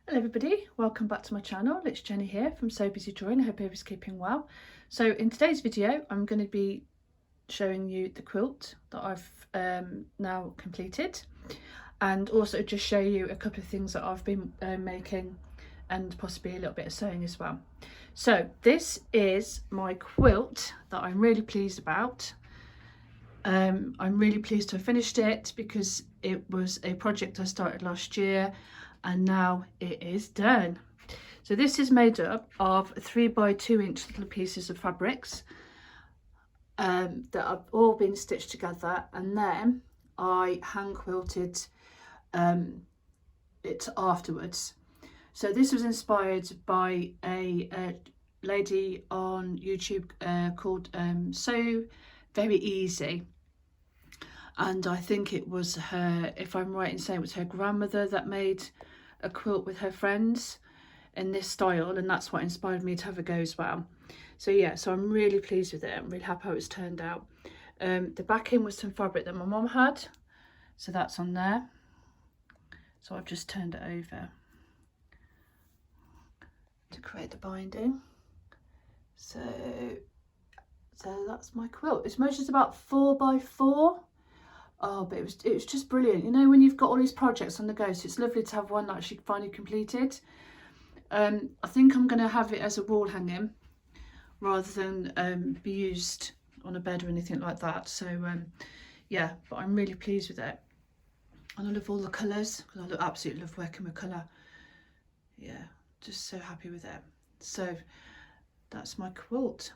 Hello everybody, welcome back to my channel. It's Jenny here from So Busy Drawing. I hope everyone's keeping well. So in today's video I'm going to be showing you the quilt that I've now completed, and also just show you a couple of things that I've been making, and possibly a little bit of sewing as well. So this is my quilt that I'm really pleased about. I'm really pleased to have finished it because it was a project I started last year and now it is done. So this is made up of 3 by 2 inch little pieces of fabrics that have all been stitched together, and then I hand quilted it afterwards. So this was inspired by a lady on YouTube called So Very Easy, and I think it was her, if I'm right in saying it was her grandmother that made a quilt with her friends in this style, and that's what inspired me to have a go as well. So yeah, so I'm really pleased with it. I'm really happy how it's turned out. The backing was some fabric that my mum had, so that's on there. So I've just turned it over to create the binding. So that's my quilt. It's measured about 4 by 4. Oh, but it was just brilliant. You know, when you've got all these projects on the go, so it's lovely to have one that actually finally completed. I think I'm going to have it as a wall hanging rather than be used on a bed or anything like that. So yeah, but I'm really pleased with it, and I love all the colours because I absolutely love working with colour. Yeah, just so happy with it. So that's my quilt,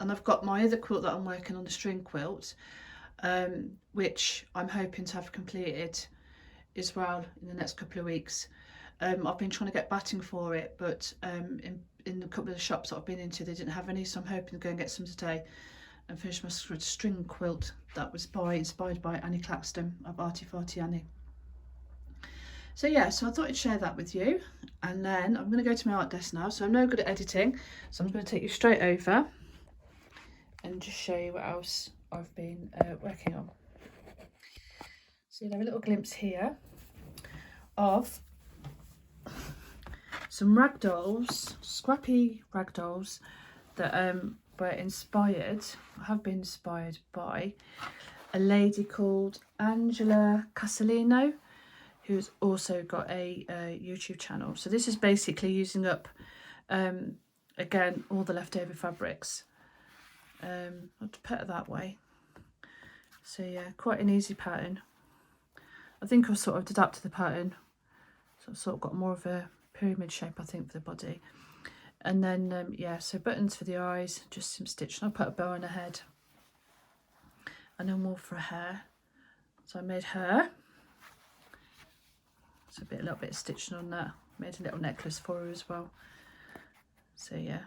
and I've got my other quilt that I'm working on, the string quilt, which I'm hoping to have completed as well in the next couple of weeks. I've been trying to get batting for it, but in a couple of the shops that I've been into, they didn't have any, so I'm hoping to go and get some today and finish my string quilt that was inspired by Annie Claxton of Arty Farty Annie. So yeah, so I thought I'd share that with you, and then I'm going to go to my art desk now. So I'm no good at editing, so I'm going to take you straight over and just show you what else I've been working on. So you'll have a little glimpse here of some ragdolls, scrappy ragdolls that were inspired, have been inspired by a lady called Angela Casalino, who's also got a YouTube channel. So this is basically using up again all the leftover fabrics. I'll put it that way. So yeah, quite an easy pattern. I think I've sort of adapted the pattern, so I've sort of got more of a pyramid shape, I think, for the body. And then yeah, so buttons for the eyes, just some stitching. I'll put a bow on her head, and then more for her hair. So I made her, so a little bit of stitching on that. Made a little necklace for her as well. So yeah,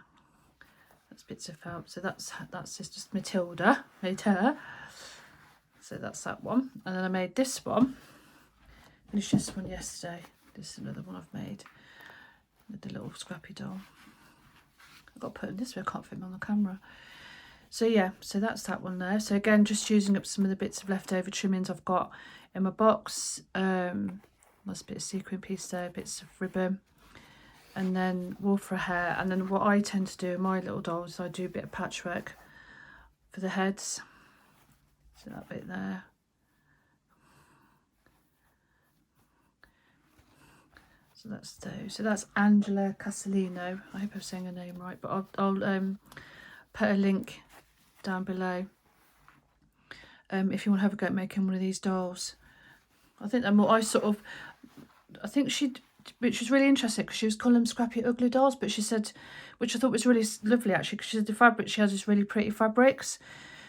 that's bits of felt. So that's just Matilda, made her. So that's that one. And then I made this one. Finished this one yesterday. This is another one I've made with the little scrappy doll. I've got to put it this way, I can't fit them on the camera. So yeah, so that's that one there. So again, just using up some of the bits of leftover trimmings I've got in my box. That's a bit of sequin piece there, bits of ribbon, and then wool for hair. And then what I tend to do in my little dolls, I do a bit of patchwork for the heads. So that bit there. So that's those. So that's Angela Casalino. I hope I'm saying her name right, but I'll put a link down below if you want to have a go at making one of these dolls. I think they're more, I think which was really interesting because she was calling them scrappy ugly dolls, but she said, which I thought was really lovely actually, because she said the fabric she has is really pretty fabrics.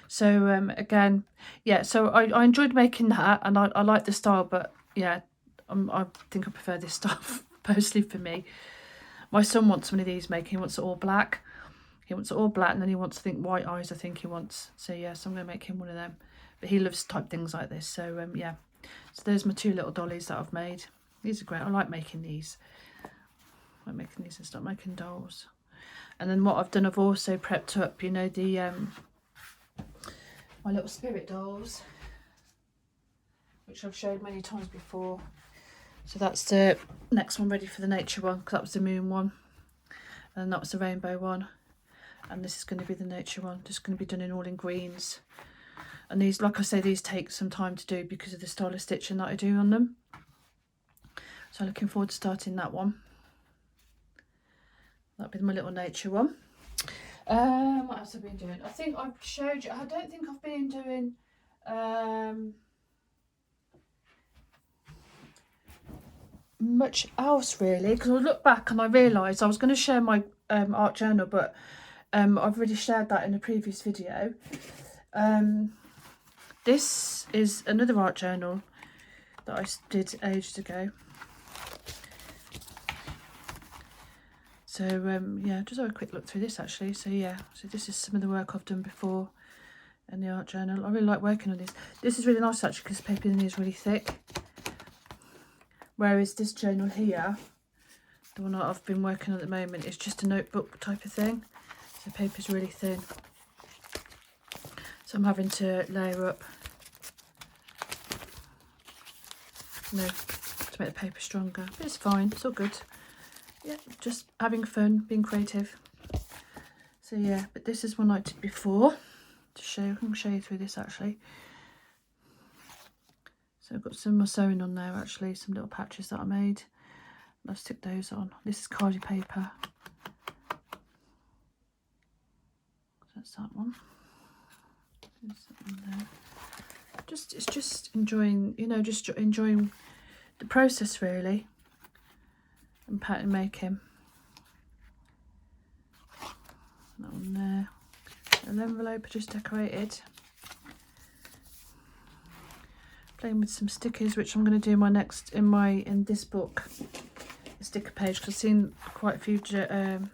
So again, yeah, so I enjoyed making that, and I like the style, but yeah, I think I prefer this stuff personally for me. My son wants one of these making. He wants it all black. He wants it all black, and then he wants, I think, white eyes, I think he wants. So yeah, so I'm going to make him one of them. But he loves type things like this. So yeah, so there's my 2 little dollies that I've made. These are great. I like making these. I like making these and start making dolls. And then what I've done, I've also prepped up, you know, the my little spirit dolls, which I've showed many times before. So that's the next one ready for the nature one, because that was the moon one, and that was the rainbow one, and this is going to be the nature one. Just going to be done in all in greens. And these, like I say, these take some time to do because of the style of stitching that I do on them. So looking forward to starting that one. That'll be my little nature one. What else have I been doing? I think I've showed you. I don't think I've been doing much else really, because I look back and I realised I was going to share my art journal, but I've already shared that in a previous video. This is another art journal that I did ages ago. So yeah, just have a quick look through this actually. So yeah, so this is some of the work I've done before in the art journal. I really like working on this. This is really nice actually, because the paper in here is really thick. Whereas this journal here, the one that I've been working on at the moment, is just a notebook type of thing. So the paper's really thin. So I'm having to layer up, you know, to make the paper stronger. But it's fine, it's all good. Yeah, just having fun, being creative. So yeah, but this is one I did before. To show, I can show you through this actually. So I've got some more sewing on there actually, some little patches that I made. I'll stick those on. This is cardie paper. So that's that one. There's that one there. It's just enjoying, you know, just enjoying the process really, and pattern making. That one there. An envelope I just decorated. Playing with some stickers, which I'm going to do my next in this book, the sticker page, because I've seen quite a few journals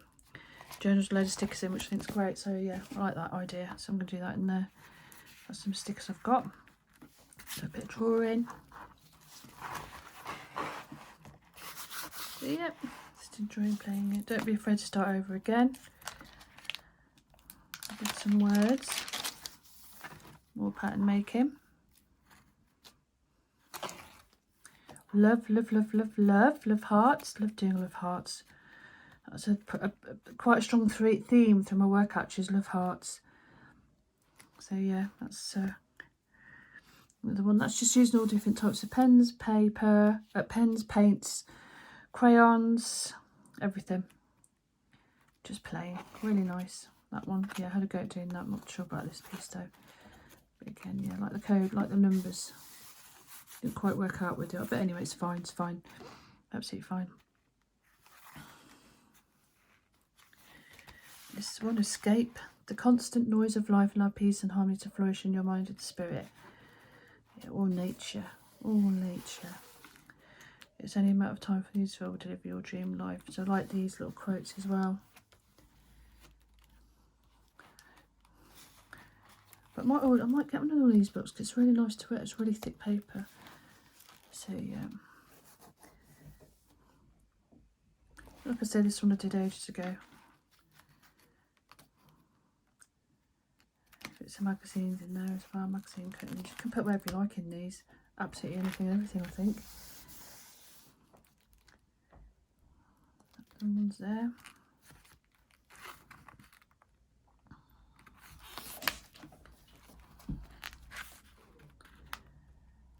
with a load of stickers in, which I think is great. So yeah, I like that idea. So I'm going to do that in there. That's some stickers I've got. So a bit of drawing. So yeah, just enjoying playing it. Don't be afraid to start over again. I did some words. More pattern making. Love, love, love, love, love, love hearts. Love doing love hearts. That's quite a strong theme through my work actually, is love hearts. So yeah, that's the one that's just using all different types of pens, paper, pens, paints, crayons, everything. Just playing, really nice. That one, yeah, I had a go at doing that. I'm not sure about this piece though. But again, yeah, like the code, like the numbers. Didn't quite work out with it, but anyway, it's fine, absolutely fine. This one, escape the constant noise of life, allow peace and harmony to flourish in your mind and spirit. Yeah, all nature, all nature. It's only a matter of time for you to deliver your dream life. So I like these little quotes as well. But I might get one of these books because it's really nice to wear. It's really thick paper. So yeah, like I said, this one I did ages ago. Put some magazines in there as well, magazine cuttings. You can put whatever you like in these, absolutely anything and everything, I think. And one's there.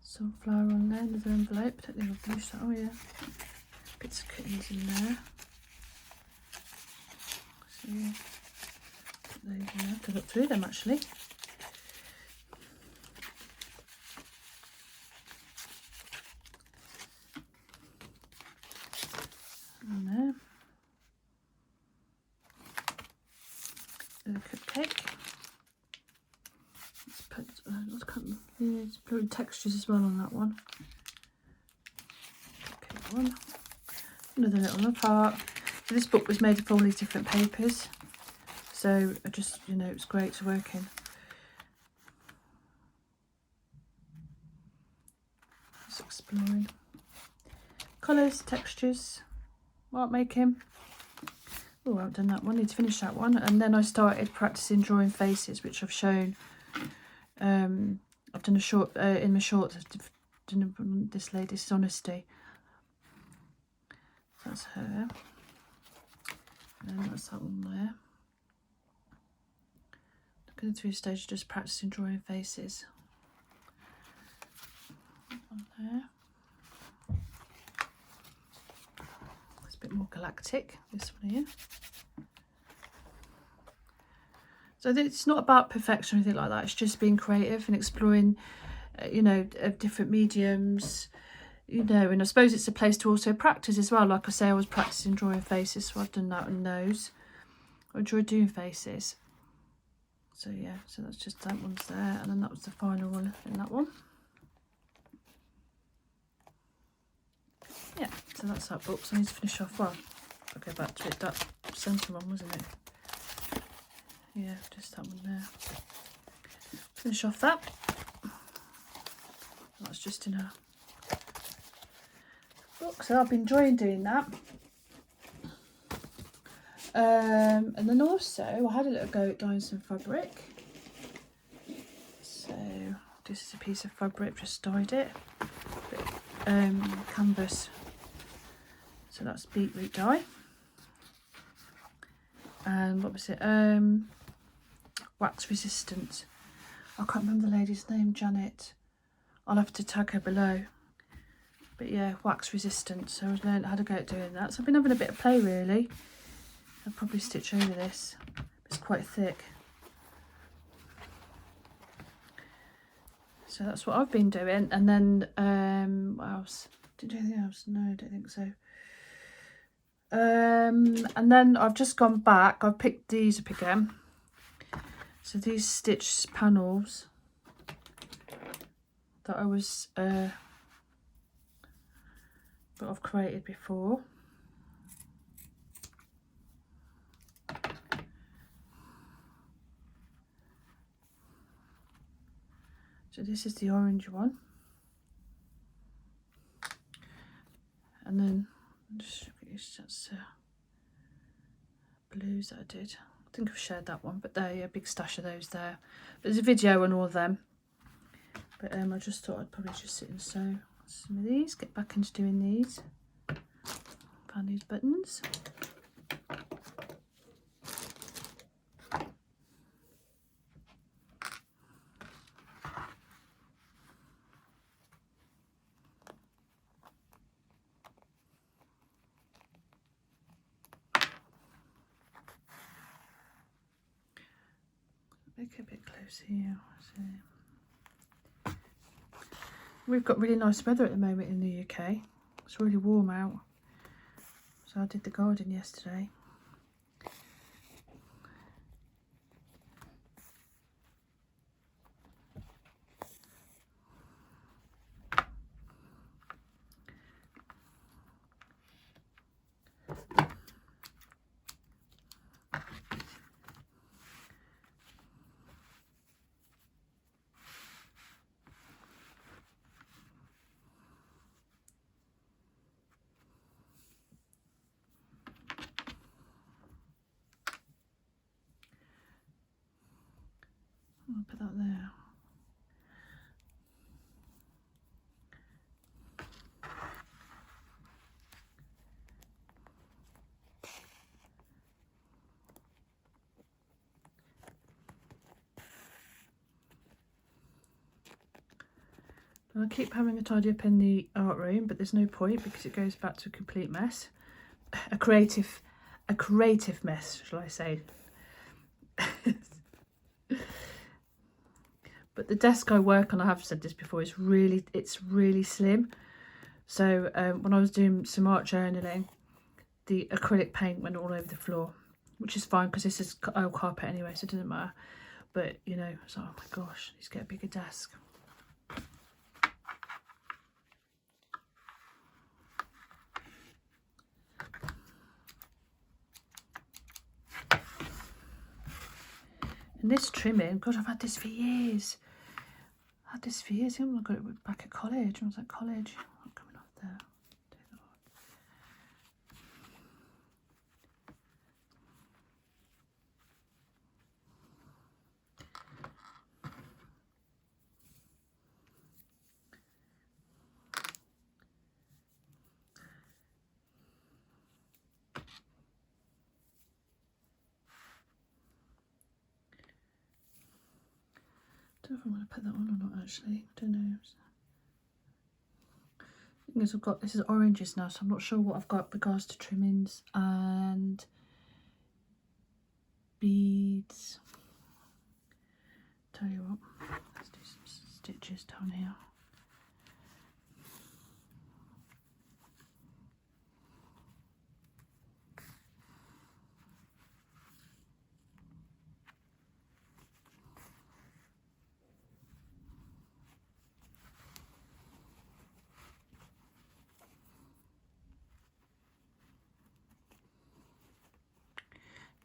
Sunflower on there, another envelope. I don't think I've finished that. Oh yeah, bits of cuttings in there. So yeah, put those in there. I have to look through them actually. And there. A cupcake. Let's put yeah, it's blue textures as well on that one. Okay, one. Another little love heart. So this book was made of all these different papers, so I just, you know, it's great to work in. Just exploring colours, textures, art making. Oh, I've done that one. Need to finish that one. And then I started practicing drawing faces, which I've shown. I've done a short in my shorts. I've done this lady's honesty. that's her. And that's that one there. Going through stage, just practicing drawing faces. On there. It's a bit more galactic, this one here. So it's not about perfection or anything like that. It's just being creative and exploring, you know, different mediums, you know, and I suppose it's a place to also practice as well. Like I say, I was practicing drawing faces, so I've done that on nose. I enjoy doing faces. So yeah, so that's just that one's there, and then that was the final one in that one. Yeah, so that's that book. So I need to finish off. Well, I'll go back to it. That centre one, wasn't it? Yeah, just that one there. Finish off that. That's just in a book. So I've been enjoying doing that. And then also I had a little go at dyeing some fabric. So this is a piece of fabric, just dyed it. Canvas. So that's beetroot dye. And what was it? Wax resistant. I can't remember the lady's name, Janet. I'll have to tag her below. But yeah, wax resistant. So I was learning how to go at doing that. So I've been having a bit of play really. I'll probably stitch over this. It's quite thick. So that's what I've been doing. And then what else? Did I do anything else? No, I don't think so. And then I've just gone back. I've picked these up again. So these stitched panels that I was that I've created before. So this is the orange one, and then just that's blues that I did. I think I've shared that one, but there, yeah, big stash of those there. There's a video on all of them, but I just thought I'd probably just sit and sew some of these, get back into doing these. Found these buttons. Make it a bit close here. So we've got really nice weather at the moment in the UK. It's really warm out. So I did the garden yesterday. I'll put that there. I keep having a tidy up in the art room, but there's no point because it goes back to a complete mess. A creative mess, shall I say. But the desk I work on, I have said this before, it's really slim. So when I was doing some art journaling, the acrylic paint went all over the floor, which is fine because this is old carpet anyway, so it doesn't matter. But you know, it's like, oh my gosh, let's get a bigger desk. And this trimming, God, I've had this for years. I had this for years. I got it back at college. I was at college. I'm coming off there. don't know if I'm going to put that on or not actually, I don't know. The thing is, I've got, this is oranges now, so I'm not sure what I've got with regards to trimmings and beads. Tell you what, let's do some stitches down here.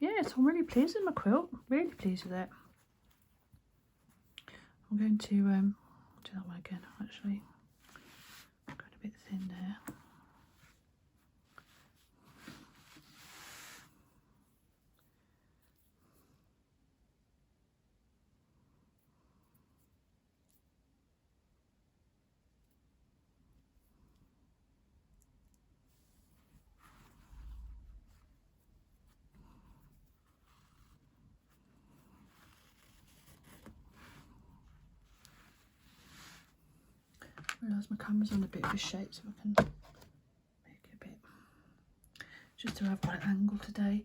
Yes, I'm really pleased with my quilt, really pleased with it. I'm going to do that one again actually. Got a bit thin there. I realise my camera's on a bit of a shape, so I can make it a bit, just to have one angle today.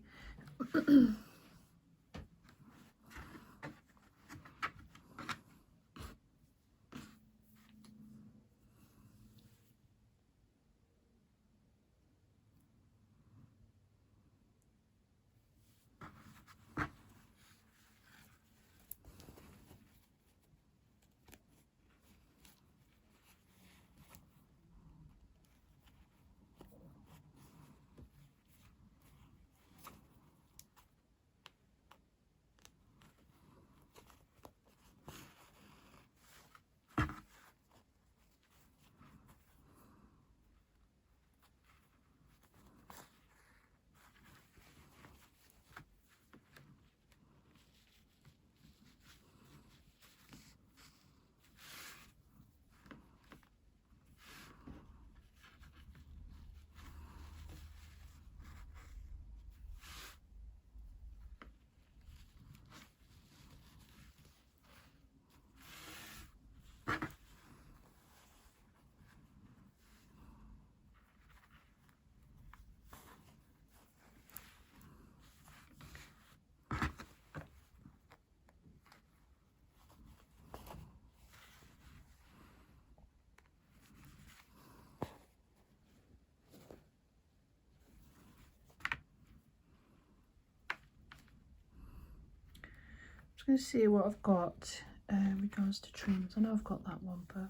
Just going to see what I've got in regards to trims. I know I've got that one, but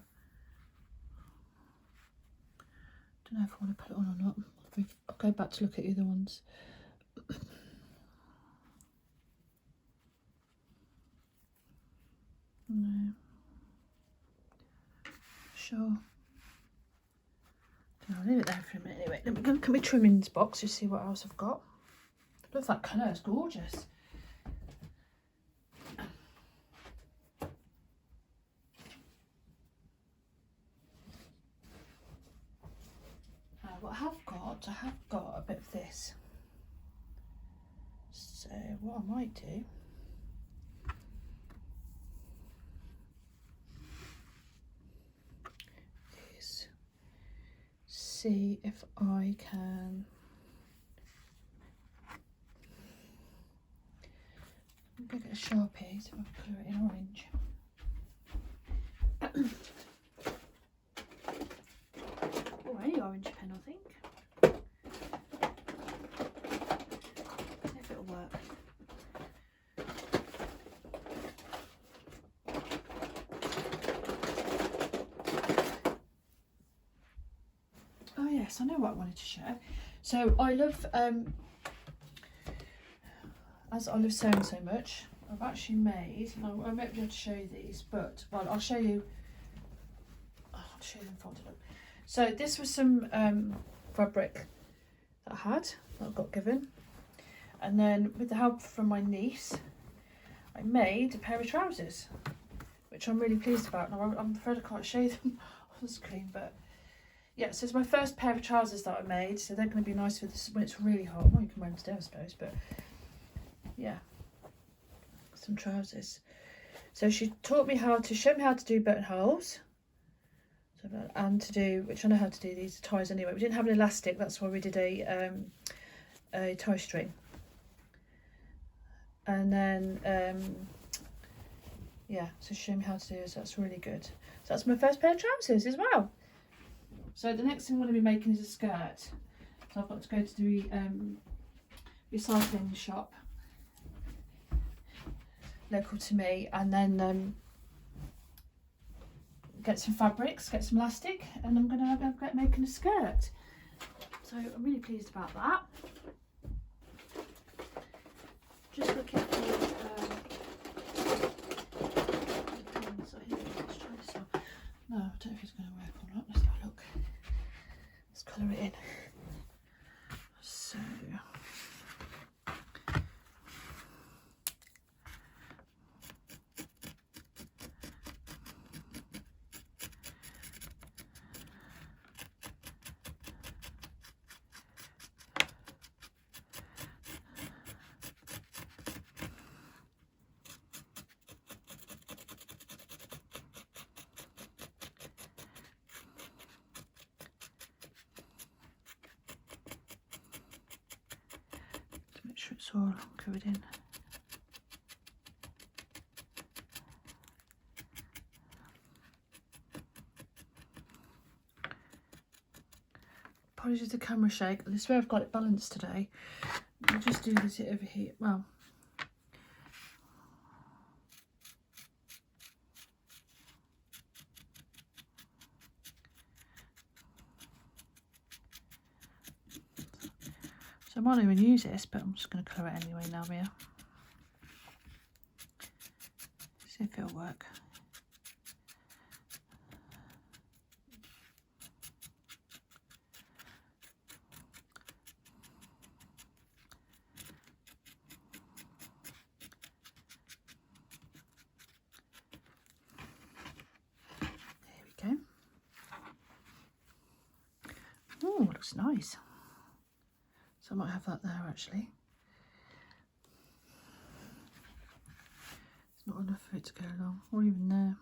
I don't know if I want to put it on or not. I'll go back to look at the other ones. No. Sure. I'll leave it there for a minute anyway. Let me go look at my trimmings box to see what else I've got. Look at that colour, it's gorgeous. What I have got a bit of this. So what I might do is see if I can go get a Sharpie so I can colour it in orange. Oh, any orange pen, I think. See if it'll work. Oh yes, I know what I wanted to share. So I love, as I love sewing so much, I've actually made, and I won't be able to show you these, but well, I'll show you. I'll show you them folded up. So this was some fabric that I had, that I got given, and then with the help from my niece, I made a pair of trousers, which I'm really pleased about. Now I'm afraid I can't show them on the screen, but yeah, so it's my first pair of trousers that I made, so they're going to be nice for this when it's really hot. Well, you can wear them today, I suppose, but yeah, some trousers. So she taught me showed me how to do buttonholes, and to do, which I know how to do these ties anyway. We didn't have an elastic, that's why we did a tie string. And then yeah, so show me how to do this. That's really good. So that's my first pair of trousers as well. So the next thing I'm going to be making is a skirt. So I've got to go to the recycling shop local to me, and then get some fabrics, get some elastic, and I'm going to get making a skirt. So I'm really pleased about that. Just looking for pins. Let's try this one. No, I don't know if it's going to work or not. Let's have a look. Let's colour it in. So make sure it's all covered in. Apologies the camera shake. I swear I've got it balanced today. I'll just do this over here. Well, so I might not even use this, but I'm just going to colour it anyway now, Mia. See if it'll work. There we go. Oh, it looks nice. So I might have that there actually. It's not enough for it to go along, or even there.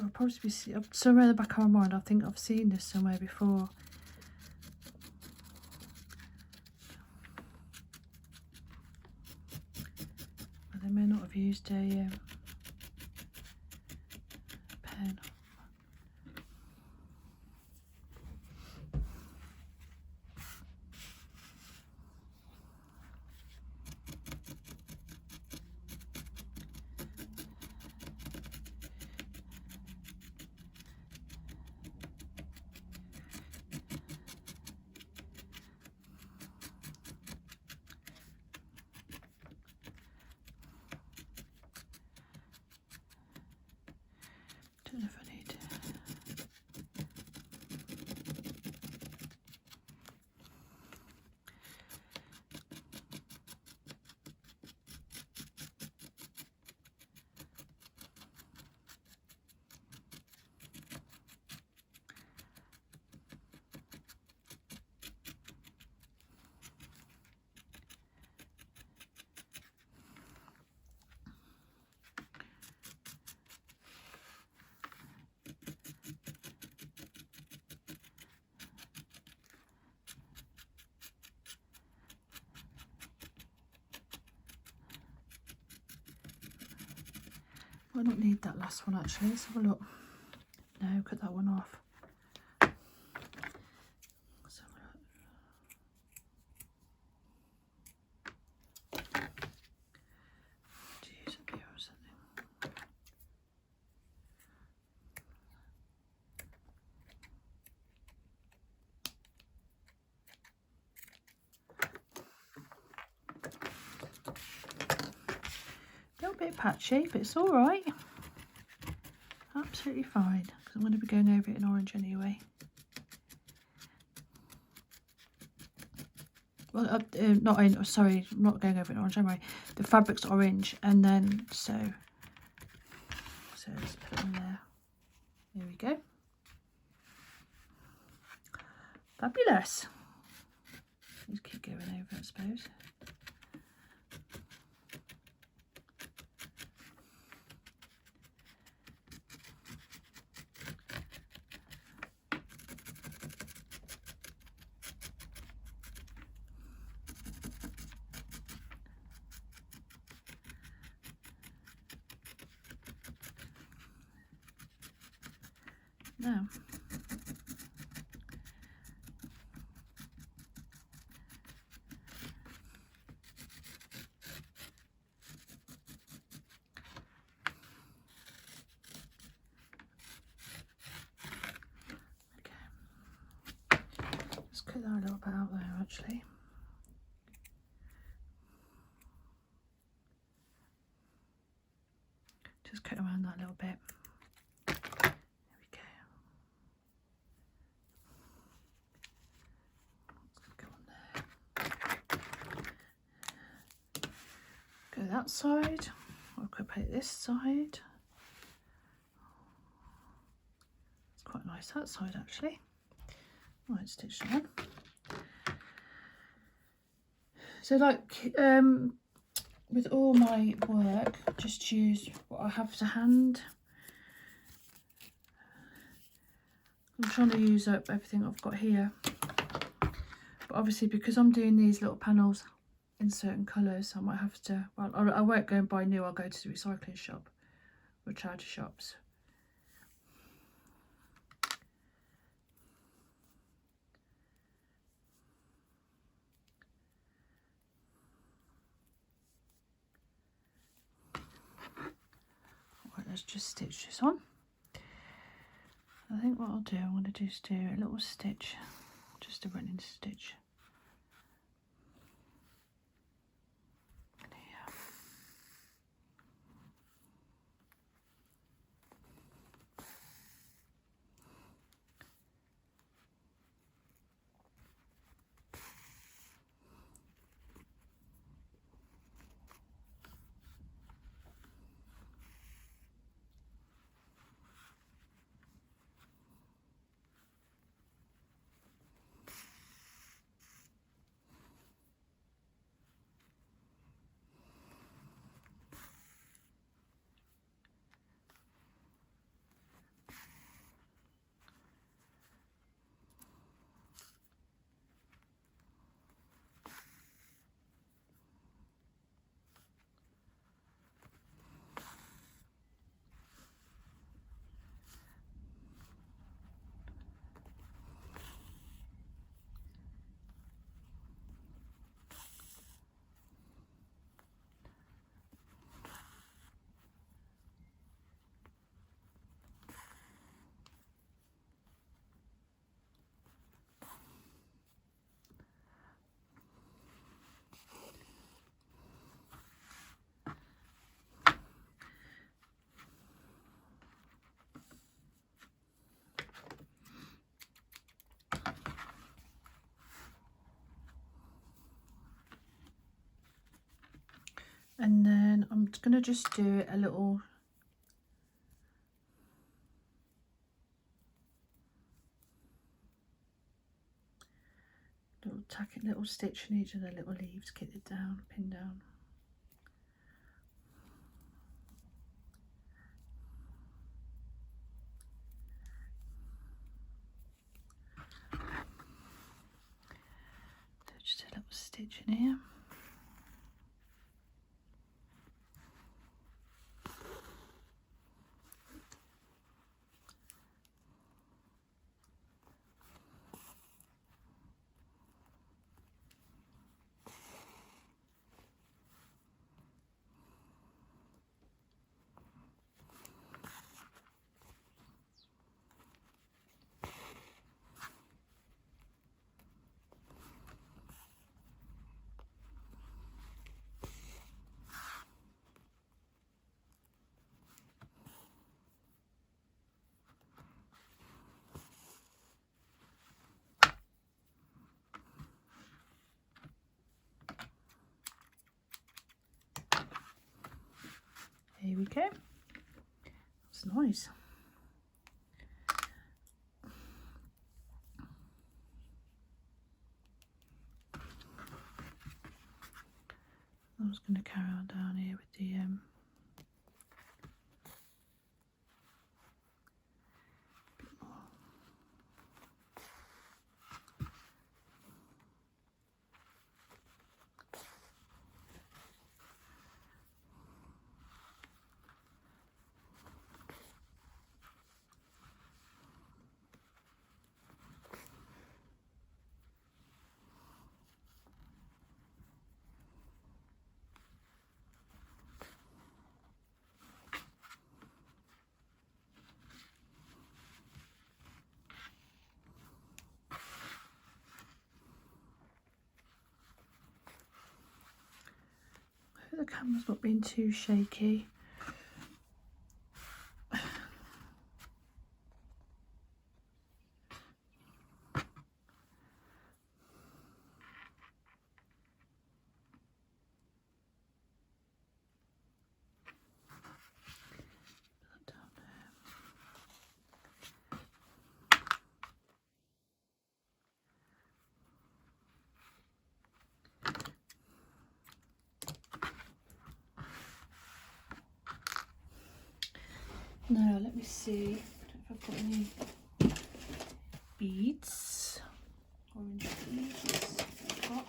I'll probably be somewhere in the back of my mind. I think I've seen this somewhere before. But they may not have used a pen. Don't know if I need. I don't need that last one actually. Let's have a look. No, cut that one off. Let's have a look. To use it here or something. A little bit patchy, but it's all right. absolutely fine because I'm going to be going over it in orange anyway. Well, sorry, I'm not going over it in orange anyway. The fabric's orange, and then so let's put it on there. There we go. Fabulous. Just keep going over, I suppose. Now, let's cut that a little bit out there actually. Just cut around that a little bit. There we go. Go on there. Go that side. I'll put this side. It's quite nice that side actually. Right, stitch that on. So like with all my work, just use what I have to hand. I'm trying to use up everything I've got here, but obviously because I'm doing these little panels in certain colours, I might have to, well, I won't go and buy new, I'll go to the recycling shop or charity shops. Let's just stitch this on. I think what I'll do, I'm going to just do a little stitch, just a running stitch. Here. And then I'm going to just do a little little stitch in each of the little leaves, get it down, pin down. Just a little stitch in here. we go. That's nice. I was going to carry on down here with the the camera's not being too shaky. Now let me see if I've got any beads, orange beads. I've got.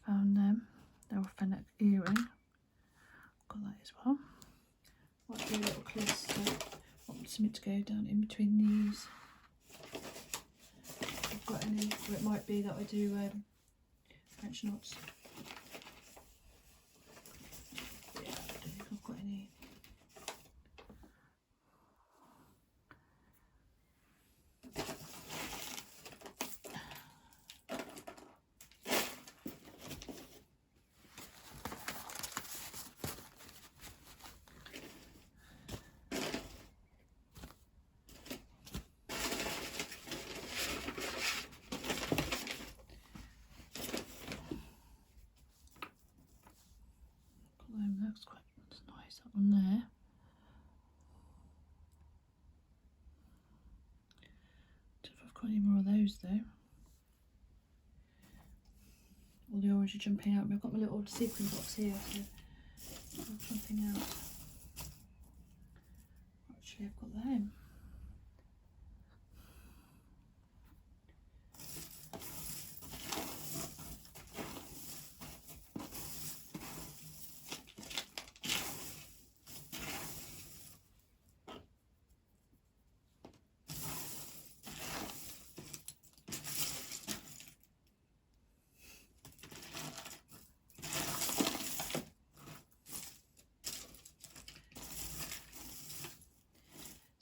Found them. They're a fennec earring. Got that as well. Might do a little cluster. Want something to go down in between these. If I've got any, or it might be that I do French knots. Yeah, I don't think I've got any. That's quite nice, that one there. Don't know if I've got any more of those though. All the orange are jumping out. I've got my little sequin box here, so I'm jumping out. Actually, I've got them.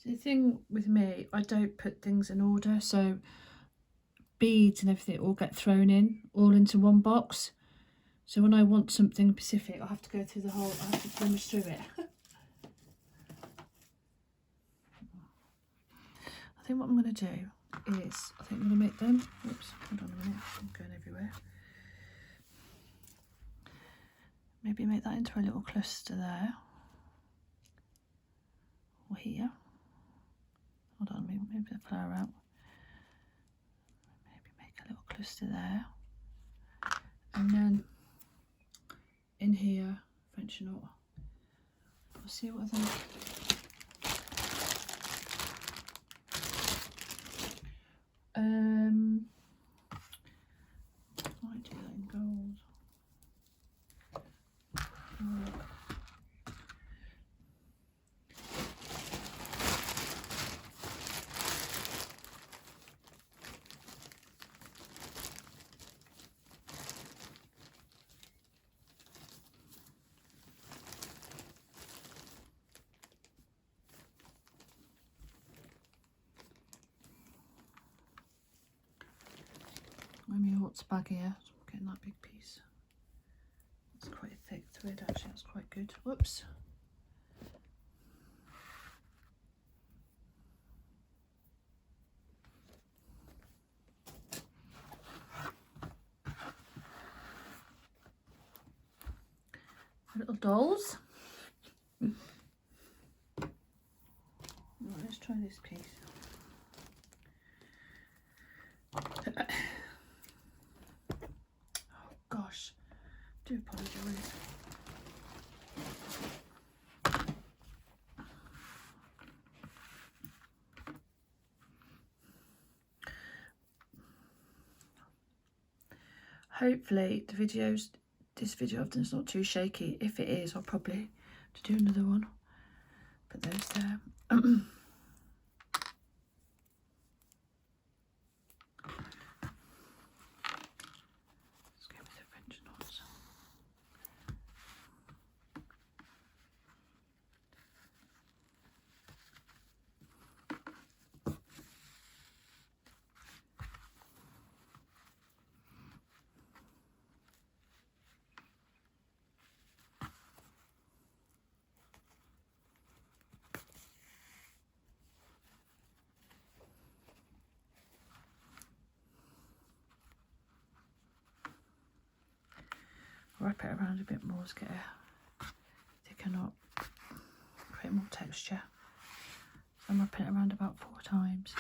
The thing with me, I don't put things in order, so beads and everything all get thrown in all into one box. So when I want something specific, I have to go through the whole, I have to rummage through it. I think what I'm going to do is, I think I'm going to make them, oops, hold on a minute, I'm going everywhere. Maybe make that into a little cluster there, or here. Hold on, maybe the flower out. Maybe make a little cluster there. And then in here, French knot. We'll see what I think. Might do that in gold. what's baggier. So I'm getting that big piece. It's quite a thick thread actually, that's quite good. Whoops. Little dolls. Right, let's try this piece. Oh gosh, I do apologise. Hopefully this video of them is not too shaky. If it is, I'll probably have to do another one. Put those there. Let's go with the French knots. Wrap it around a bit more to get a thicker knot, create more texture. So I'm wrapping it around about 4 times.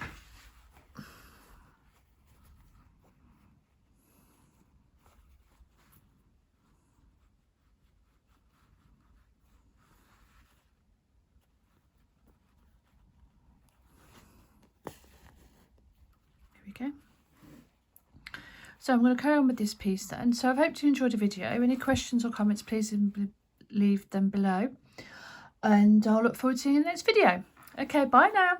Here we go. So I'm going to carry on with this piece then. So I hope you enjoyed the video. Any questions or comments, please leave them below. And I'll look forward to seeing you in the next video. Okay, bye now.